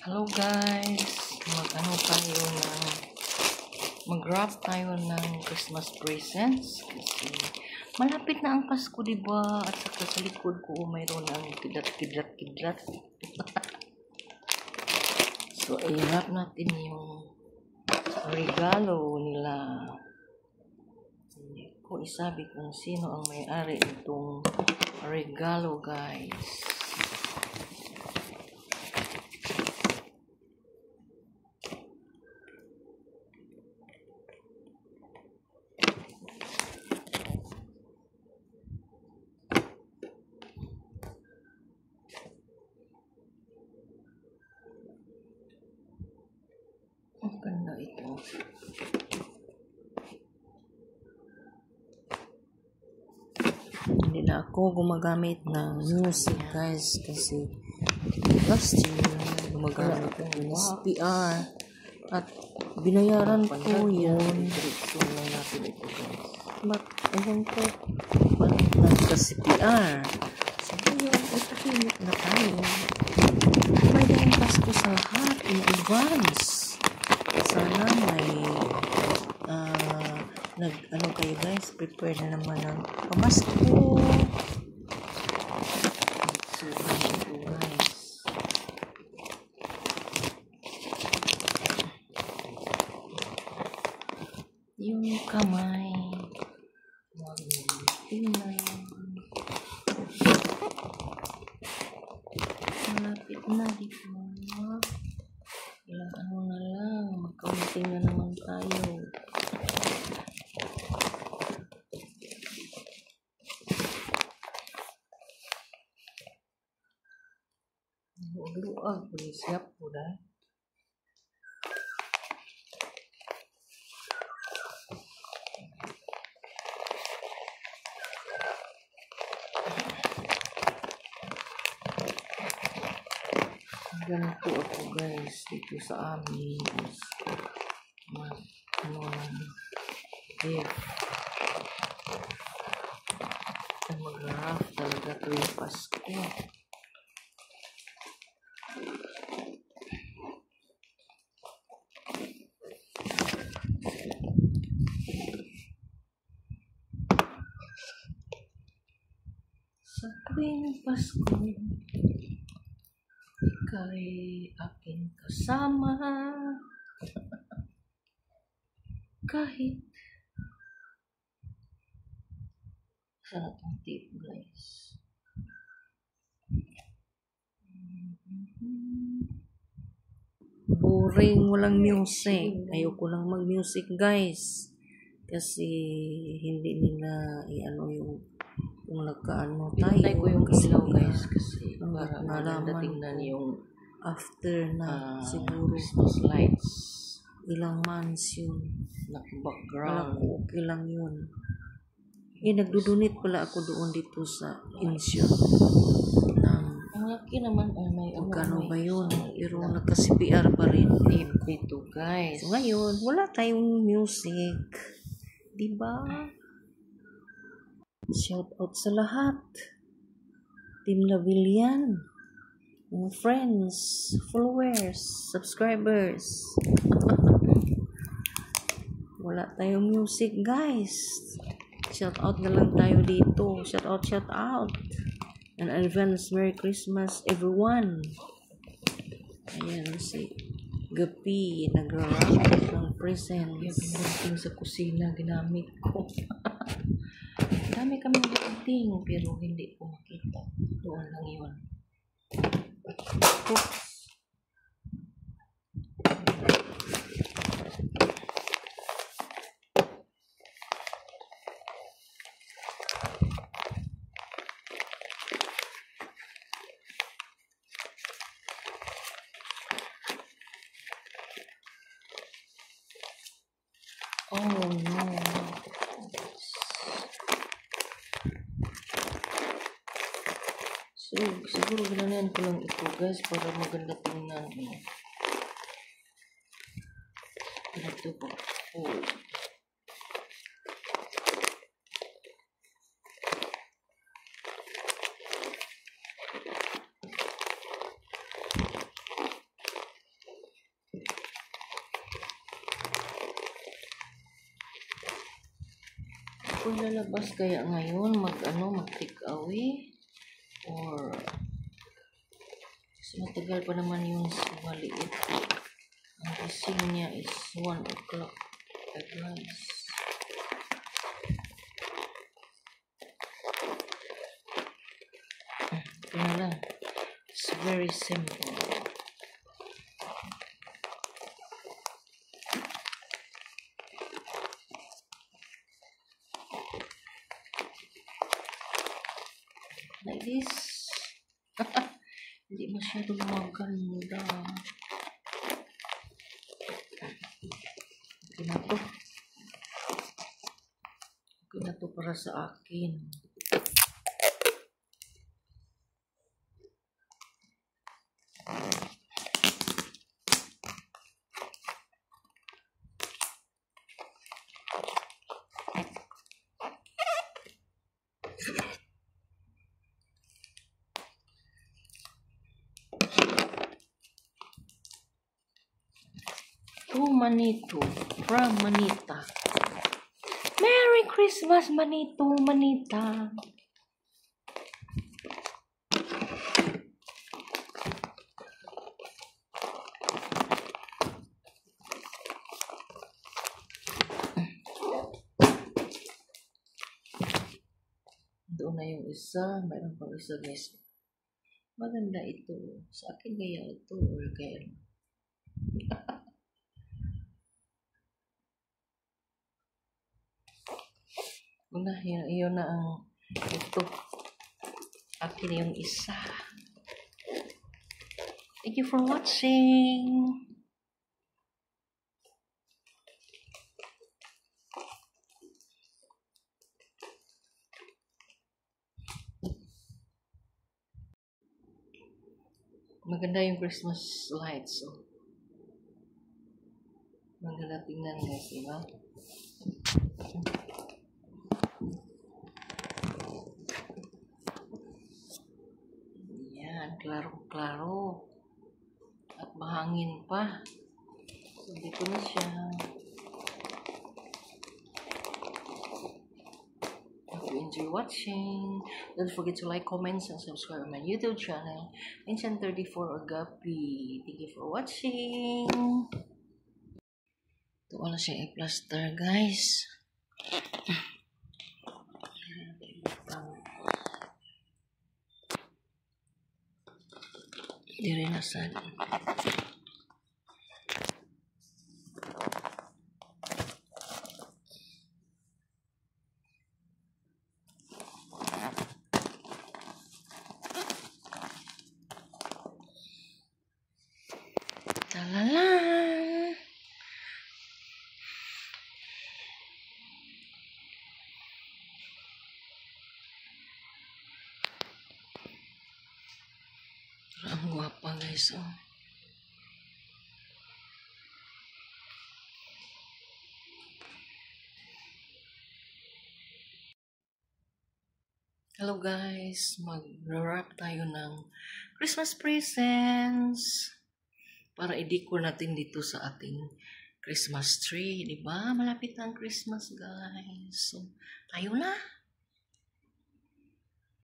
Hello guys, mag-wrap tayo ng Christmas presents kasi malapit na ang Pasko, diba? At saka sa likod ko mayroon ang kidlat. So i-wrap natin yung regalo nila. Hindi ko isabi kung sino ang may-ari nitong regalo, guys. Ang ganda ito. Hindi na ako gumagamit ng music, guys, kasi last year gumagamit ng SPR at binayaran ko yun. But ewan ko ba't nagka-CPR. Sabi yun, itahimik na tayo. May dahil Pasko sa lahat in advance. Sana may kayo guys, prepare na naman ng pamasko. So guys, yung kamay tingnan, malapit na dito. Ilang na lang, magkaunting na naman tayo. Siap udah. Ganito ako guys dito sa amin is gift. Mag-wrap talaga tuwing Pasko. Sa tuwing Pasko, ika'y aking kasama. Kahit sa itong tip, guys. Boring, walang music. Ayoko lang mag-music, guys. Kasi hindi nila yung kung nagkaano tayo. Hintay ko yung ilaw, guys, kasi para maganda tingnan yung after na siguro Christmas lights. Ilang months yun. Naka-background. Okay lang yun. Nagdudunit pala ako doon dito sa Insure. Ang laki naman may magkano ba yun? Pero nagka-CPR pa rin. Dito, guys. So, ngayon, wala tayong music. Diba? Shout out sa lahat. Team Lavillian. Mga friends, followers, subscribers. Wala tayong music, guys. Shout out na lang tayo dito. Shout out. And advance Merry Christmas, everyone. Ayan si Gapi, nag-wrap ng presents. Pinunting sa kusina, ginamit ko. Dami kami nag-pinting, pero hindi ko makita. Doon lang yun. Oops. Oh no. So, siguro ganahan ko lang ito, guys, para maganda tingnan. Ito po. Oh. ako lalabas kaya ngayon mag take away or kasi matagal pa naman yung maliit. Ang gising niya is 1 o'clock guys. Ito na lang. It's very simple. Like this. Hindi masyadong maganda. Okay na to. Okay na to para sa akin. To Manito from Manita. Merry Christmas, Manito, Manita. Doon na yung isa. Mayroon pang isa guys. Maganda ito. Sa akin kaya ito or kaya una, yun na ang ito. Akin yung isa. Thank you for watching. Maganda yung Christmas lights. Oh. Maganda tingnan guys, diba? Yan, klaro-klaro. At mahangin pa. So, dito na siya. Enjoy watching. Don't forget to like, comment, and subscribe on my YouTube channel. Vincent 34 Agapi. Thank you for watching. Ito wala siya i-plaster guys. Hindi rin nasan. Talalang. Ang guwapa guys, oh. Hello guys, mag-wrap tayo ng Christmas presents para i-decor natin dito sa ating Christmas tree, di ba? Malapit na ang Christmas guys. So, tayo na.